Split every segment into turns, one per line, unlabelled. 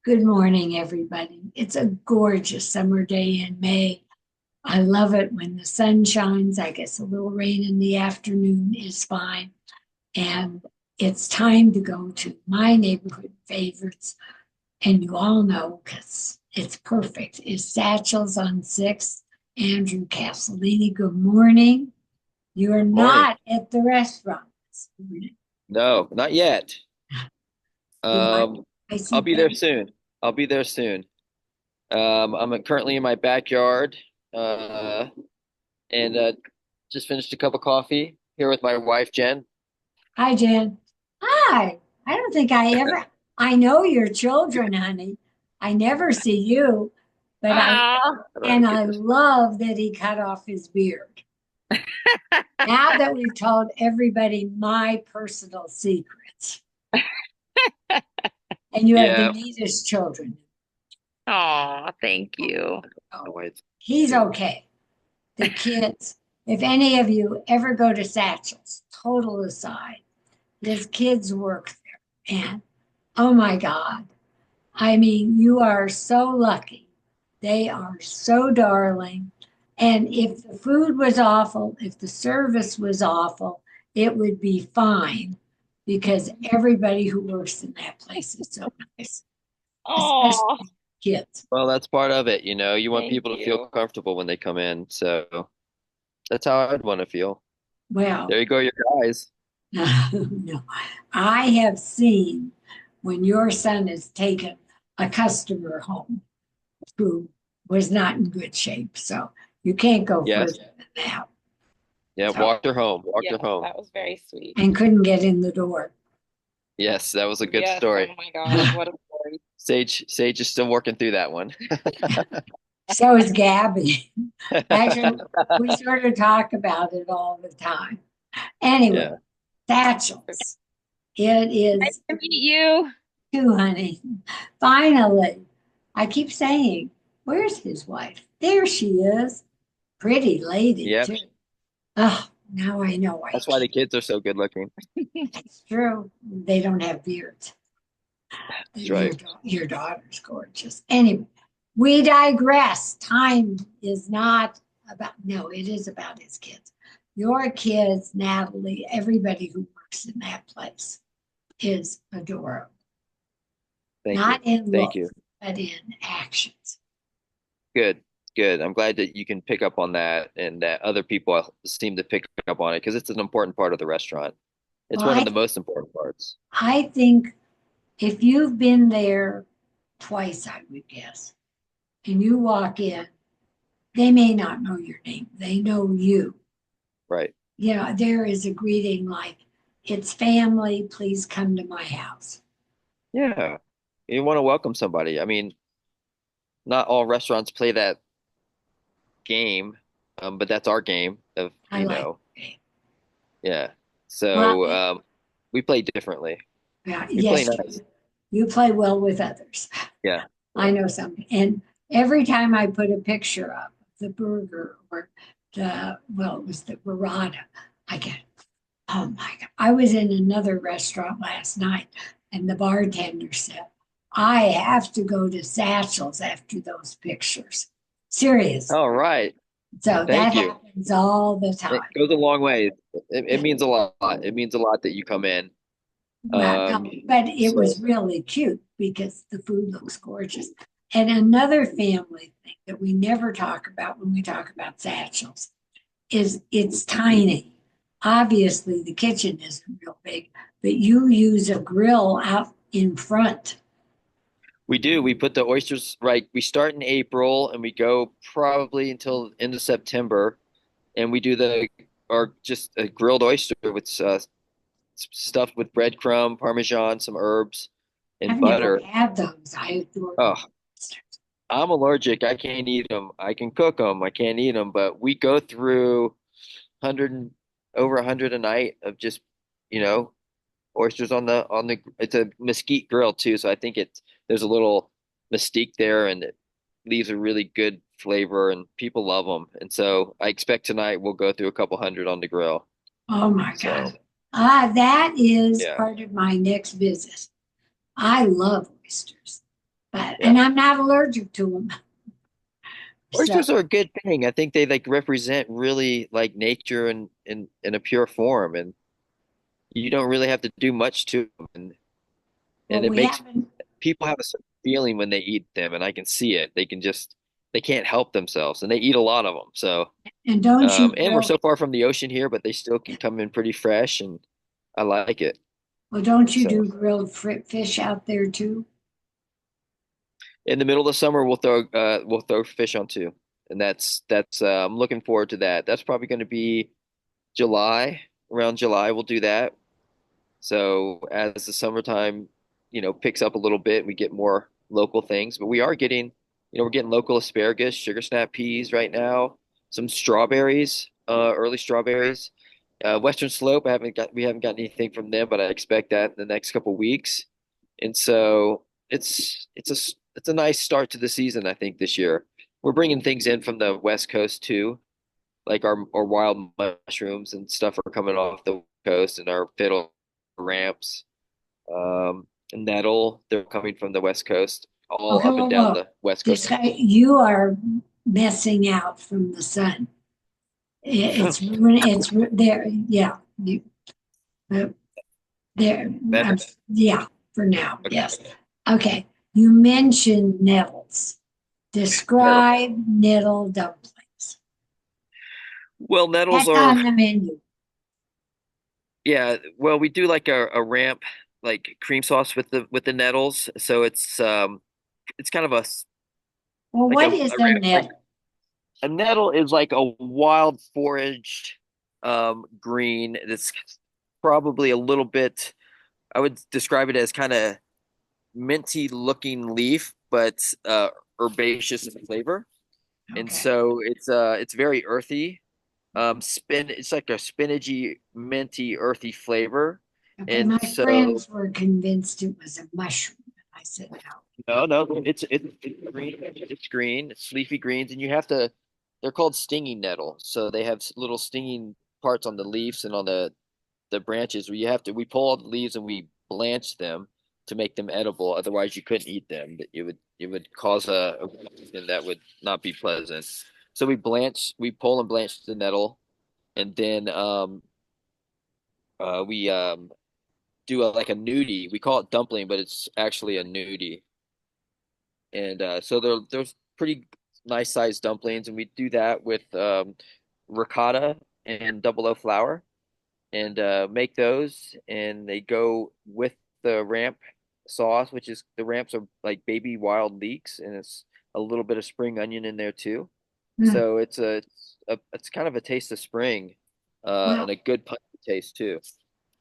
Good morning, everybody. It's a gorgeous summer day in May. I love it when the sun shines. I guess a little rain in the afternoon is fine. And it's time to go to my neighborhood favorites. And you all know because it's perfect. Is Satchel's on 6th. Andrew Casalini, good morning. You're
Morning.
not at the restaurant this morning.
No, not yet.
You might,
Um,
I see
I'll be there
Ben.
soon. I'll be there soon. I'm currently in my backyard, uh, and just finished a cup of coffee here with my wife, Jen.
Hi, Jen. Hi. I don't think I know your children, honey. I never see you, but
Ah, oh,
and I
goodness.
love that he cut off his beard. Now that we've told everybody my personal secrets, and you have the
Yeah.
neatest children.
Oh, thank you.
Oh,
Oh,
wait.
he's okay. The kids, if any of you ever go to Satchel's, total aside, his kids work there. And oh my God, I mean, you are so lucky. They are so darling. And if the food was awful, if the service was awful, it would be fine because everybody who works in that place is so nice,
Oh,
especially kids.
Well, that's part of it. You want
thank
people to feel
you.
comfortable when they come in. So that's how I'd want to feel.
Well,
There you go, your guys.
no, I have seen when your son has taken a customer home who was not in good shape. So you can't go
Yes.
further than that.
Yeah.
So,
Walked her home. Walked
Yes,
her home.
that was very sweet.
and couldn't get in the door.
Yes, that was a good
Yes, oh
story.
my gosh, what a story.
Sage is still working through that one.
So is Gabby. Actually, we sort of talk about it all the time. Anyway,
Yeah.
Satchels. It
Nice
is
to meet you.
too, honey. Finally, I keep saying, where's his wife? There she is. Pretty lady,
Yep.
too. Oh, now I know why.
That's why the kids are so good looking.
It's true. They don't have beards.
That's right.
Your daughter's gorgeous. Anyway, we digress. Time is not about, no, it is about his kids. Your kids, Natalie, everybody who works in that place is adorable,
Thank you.
not in
Thank
looks,
you.
but in actions.
Good. Good. I'm glad that you can pick up on that and that other people seem to pick up on it because it's an important part of the restaurant. It's
Well,
one of the most important parts.
I think if you've been there twice, I would guess, and you walk in, they may not know your name. They know you.
Right.
There is a greeting like, it's family, please come to my house.
Yeah. You want to welcome somebody. I mean, not all restaurants play that game, but that's our game of,
I like it.
yeah.
Well,
So we play differently.
yeah,
We play
yes,
nice.
you play well with others.
Yeah.
I know something. And every time I put a picture up of the burger or it was the burrata, I get, oh my God. I was in another restaurant last night and the bartender said, I have to go to Satchel's after those pictures. Serious.
All right.
So that
Thank you.
happens all the
It
time.
goes a long way. It means a lot. It means a lot that you come in.
Well, no,
Um,
but it
so
was really cute because the food looks gorgeous. And another family thing that we never talk about when we talk about Satchels is it's tiny. Obviously, the kitchen isn't real big, but you use a grill out in front.
we do. We put the oysters right. We start in April and we go probably until end of September, and we do the or just a grilled oyster with stuffed with breadcrumb, parmesan, some herbs,
I've
and
never
butter.
had those. I adore
Oh, I'm allergic. I can't eat them. I can cook them. I can't eat them. But we go through hundred and over 100 a night of just you know oysters on the. It's a mesquite grill too, so I think there's a little mystique there, and it leaves a really good flavor, and people love them. And so I expect tonight we'll go through a couple hundred on the grill.
Oh my
So
God. That is
yeah,
part of my next visit. I love oysters,
Yeah.
and I'm not allergic to them. So,
Oysters are a good thing. I think they like represent really like nature in a pure form, and you don't really have to do much to them,
well,
and it
we
makes
haven't,
people have a certain feeling when they eat them, and I can see it. They can't help themselves, and they eat a lot of them. So,
and don't you
and we're
grill,
so far from the ocean here, but they still can come in pretty fresh, and I like it.
well, don't you
So,
do grilled fish out there too?
in the middle of the summer, we'll throw fish on too, and that's I'm looking forward to that. That's probably going to be July, around July, we'll do that. So as the summertime, picks up a little bit, we get more local things. But we are getting, we're getting local asparagus, sugar snap peas right now, some strawberries, early strawberries. Western Slope, we haven't got anything from them, but I expect that in the next couple weeks. And so it's a nice start to the season, I think, this year. We're bringing things in from the West Coast too, like our wild mushrooms and stuff are coming off the coast, and our fiddle ramps, and nettle, they're coming from the West Coast, all
Okay,
up and
well,
down
look,
the West Coast.
this guy, you are messing out from the sun. It's there, yeah. Uh, there,
Better.
yeah, for now,
Okay.
yes. Okay, you mentioned nettles.
Nettle.
Describe nettle dumplings.
Well, nettles
That's
are,
on the menu.
yeah. Well, we do like a ramp, like cream sauce with the nettles. So it's kind of
Well,
like
what is
a
a
ramp. Like
nettle?
a nettle is like a wild foraged green. That's probably a little bit. I would describe it as kind of minty looking leaf, but herbaceous in flavor. And
Okay,
so it's very earthy. It's like a spinachy, minty, earthy flavor.
okay.
And
My
so
friends were convinced it was a mushroom. I said no.
no, it's green. It's green. It's leafy greens, and you have to. They're called stinging nettle. So they have little stinging parts on the leaves and on the branches where you have to. We pull all the leaves and we blanch them to make them edible. Otherwise, you couldn't eat them. It would cause a reaction that would not be pleasant. So we pull and blanch the nettle, and then we do like a nudie. We call it dumpling, but it's actually a nudie. And so there's pretty nice sized dumplings, and we do that with ricotta and double O flour, and make those, and they go with the ramp sauce, which is the ramps are like baby wild leeks, and it's a little bit of spring onion in there too.
Hmm.
So it's kind of a taste of spring, and
Well,
a good punchy taste too.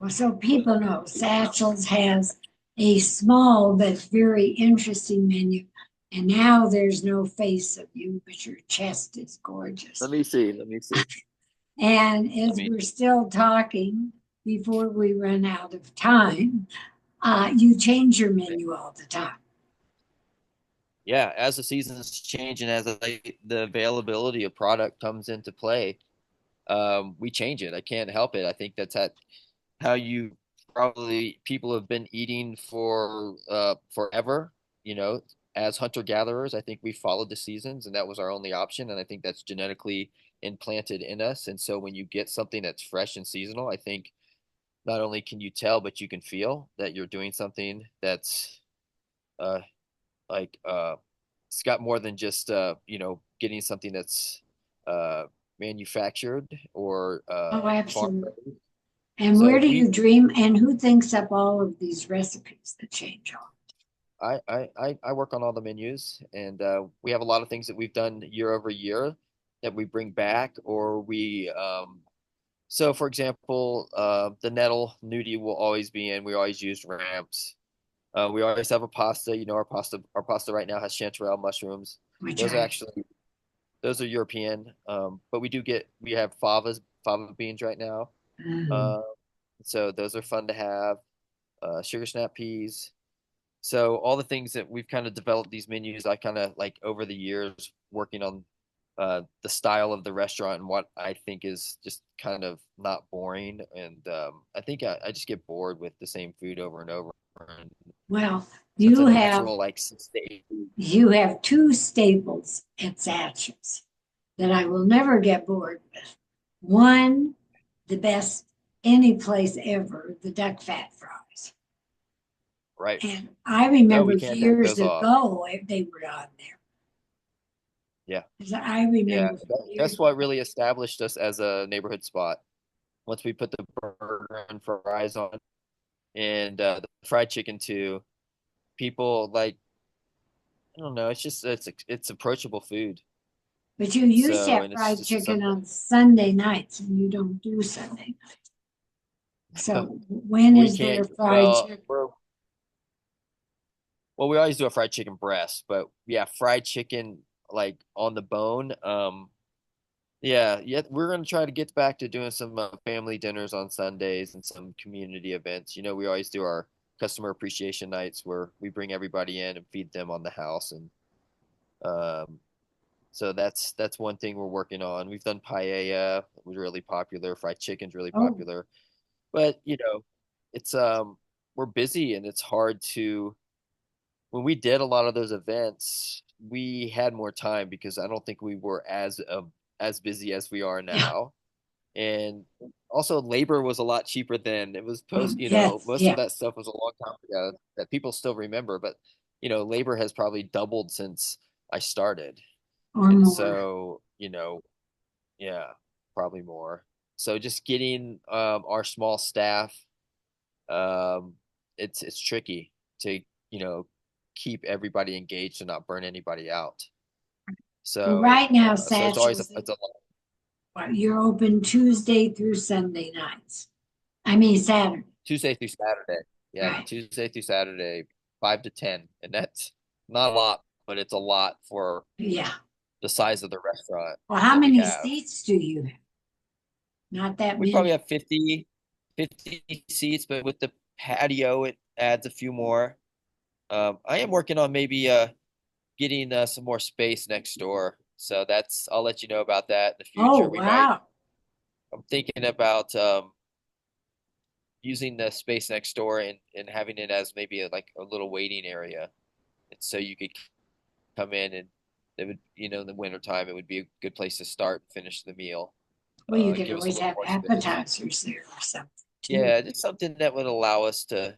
well, so people know Satchel's has a small but very interesting menu. And now there's no face of you, but your chest is gorgeous.
Let me see. Let me see.
And
Let
as
me.
we're still talking, before we run out of time, you change your menu all the time.
Yeah, as the seasons change and as the availability of product comes into play, we change it. I can't help it. I think how you probably people have been eating for forever, you know, as hunter gatherers. I think we followed the seasons and that was our only option. And I think that's genetically implanted in us. And so when you get something that's fresh and seasonal, I think not only can you tell, but you can feel that you're doing something that's uh like it's got more than just getting something that's uh manufactured or
Oh,
farm
absolutely.
raised.
And
So
where do you
we
dream? And who thinks up all of these recipes that change all?
I work on all the menus, and we have a lot of things that we've done year over year that we bring back, or so for example, the nettle nudie will always be in. We always use ramps. We always have a pasta. Our pasta right now has chanterelle mushrooms.
Which
Those are
I,
actually those are European. But we have fava beans right now.
um,
Uh, so those are fun to have. Sugar snap peas. So all the things that we've kind of developed these menus, I kind of like over the years working on the style of the restaurant and what I think is just kind of not boring. And I think I just get bored with the same food over and over. And
well,
so it's a
you have
natural like 6 to 8
you have two staples at Satchel's that I will never get bored with. One, the best any place ever, the duck fat fries.
Right.
And I
No,
remember
we can't take
years
those off.
ago they were on there.
Yeah.
'Cause I
Yeah.
remember years
That's what really established us as a neighborhood spot. Once we put the burger and fries on and the fried chicken too, people like, I don't know, it's approachable food.
but you used to
So,
have
and it's
fried
just
chicken
something
on Sunday nights, and you don't do Sunday nights. So when
we
is
can't,
there fried
well,
chicken?
we always do a fried chicken breast, but yeah, fried chicken like on the bone. Yeah, yeah, we're gonna try to get back to doing some family dinners on Sundays and some community events. We always do our customer appreciation nights where we bring everybody in and feed them on the house, and um, so that's one thing we're working on. We've done paella, it was really popular. Fried chicken's really
Oh,
popular, but it's we're busy and it's hard to. When we did a lot of those events, we had more time because I don't think we were as busy as we are
yeah.
now. And also labor was a lot cheaper then. It was
Yes,
most of
yeah,
that stuff was a long time ago that people still remember, but labor has probably doubled since I started.
or
And
more.
so, yeah, probably more. So just getting our small staff, um, it's tricky to, you know, keep everybody engaged and not burn anybody out.
Well,
So,
right now,
so it's always
Satchel's,
it's a
you're open Tuesday through Sunday nights. I mean Saturday,
Tuesday through Saturday. Yeah,
right?
Tuesday through Saturday, 5 to 10, and that's not a lot, but it's a lot for
Yeah.
the size of the restaurant
Well, how
that we
many
have.
seats do you have? Not that
We probably
many.
have 50 seats, but with the patio, it adds a few more. I am working on maybe getting some more space next door, so I'll let you know about that in the
Oh,
future.
wow.
I'm thinking about using the space next door and having it as maybe like a little waiting area. And so you could come in and it would, in the wintertime, it would be a good place to start and finish the meal.
Well, you could
Give us a
always
little
have
more space.
appetizers there or something too.
Yeah, just something that would allow us to,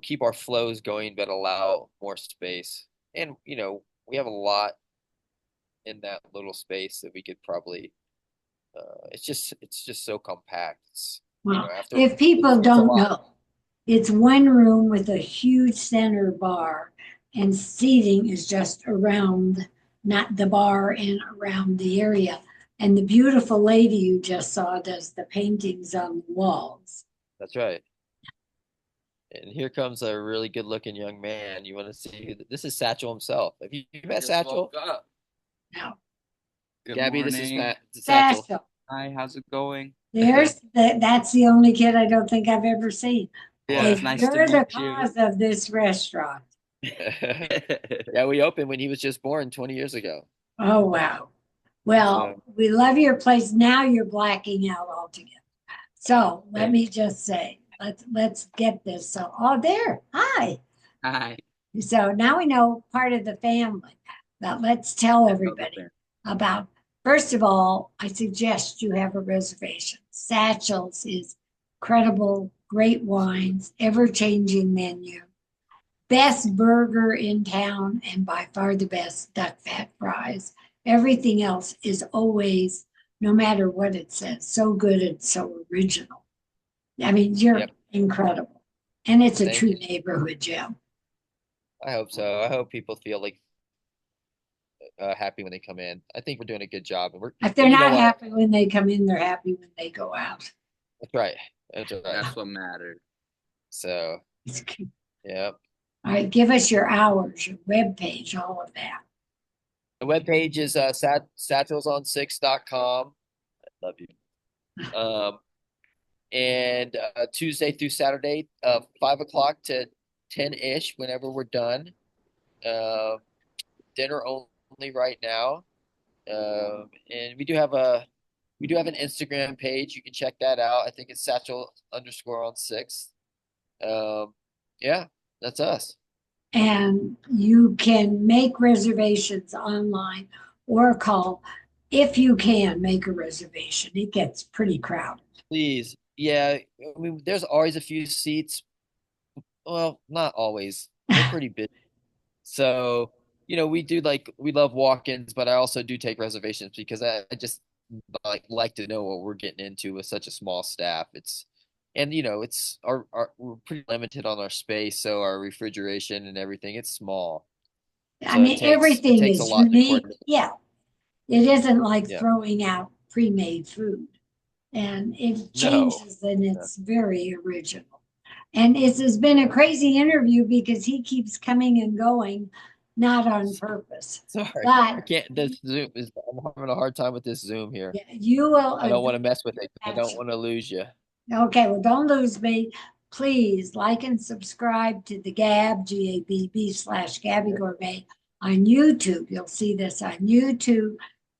keep our flows going, but allow more space. And, we have a lot in that little space that we could probably, it's just so compact.
Well,
After
if
it's,
people
it's a
don't
lot.
know, it's one room with a huge center bar, and seating is just around, not the bar and around the area. And the beautiful lady you just saw does the paintings on the walls.
That's right. And here comes a really good looking young man. You want to see this is Satchel himself. Have you met
Just
Satchel?
woke up.
Now,
Good
Gabby, this is
morning.
Satchel.
Satchel,
Hi, how's it going?
that's the only kid I don't think I've ever seen.
Yeah,
If
it's nice to
you're the
meet you.
cause of this restaurant,
Yeah, we opened when he was just born 20 years ago.
oh wow. Well,
So,
we love your place. Now you're blacking out altogether. So let me just say, let's get this. So, oh, there. Hi.
Hi.
So now we know part of the family. But let's tell everybody about. First of all, I suggest you have a reservation. Satchel's is credible, great wines, ever-changing menu, best burger in town, and by far the best duck fat fries. Everything else is always, no matter what it says, so good and so original. I mean, you're
yep.
incredible. And it's a
Thank
true
you.
neighborhood gem.
I hope so. I hope people feel like happy when they come in. I think we're doing a good job,
If they're
and you know
not
what?
happy when they come in, they're happy when they go out.
That's right. That's right.
That's what matters.
So, yeah.
All right, give us your hours, your web page, all of that.
The webpage is satchelsonsix.com. I love you. And Tuesday through Saturday, 5 o'clock to 10-ish, whenever we're done. Uh, Dinner only right now. And we do have an Instagram page. You can check that out. I think it's Satchel _on 6. Um, yeah, that's us.
And you can make reservations online or call if you can make a reservation. It gets pretty crowded.
Please. Yeah, I mean, there's always a few seats. Well, not always. They're pretty busy. So, we love walk-ins, but I also do take reservations because I just like to know what we're getting into with such a small staff. And it's our we're pretty limited on our space, so our refrigeration and everything, it's small.
I
So it
mean, everything
takes a
is
lot to
unique.
coordinate.
Yeah, it isn't like
Yeah.
throwing out pre-made food. And it
No.
changes and
No.
it's very original. And it has been a crazy interview because he keeps coming and going, not on purpose.
Sorry. I
But
can't this Zoom is I'm having a hard time with this Zoom here.
yeah, you will
I don't want
adore
to mess with it 'cause I don't
Satchel.
want to lose you.
Okay, well, don't lose me. Please like and subscribe to the Gabb, Gabb Gourmet on YouTube. You'll see this on YouTube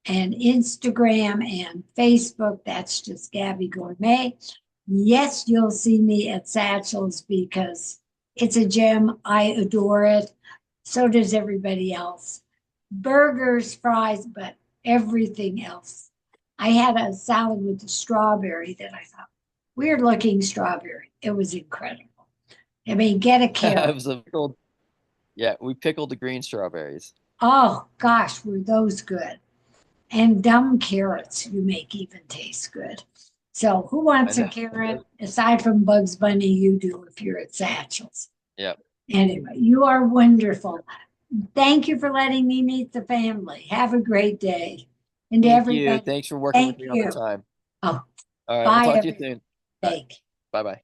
and Instagram and Facebook. That's just Gabby Gourmet. Yes, you'll see me at Satchel's because it's a gem. I adore it. So does everybody else. Burgers, fries, but everything else. I had a salad with the strawberry that I thought, weird looking strawberry. It was incredible. I mean, get a
It
carrot.
was a pickled, yeah, we pickled the green strawberries.
Oh gosh, were those good? And dumb carrots you make even taste good. So who
I
wants a
know.
carrot aside from Bugs Bunny? You do if you're at Satchel's.
Yeah.
Anyway, you are wonderful. Thank you for letting me meet the family. Have a great day. And to
Thank you.
everybody,
Thanks for working with
thank
me on the
you.
time.
Oh,
All right, we'll
bye,
talk to you
everybody.
soon. All right,
Thank you.
bye-bye.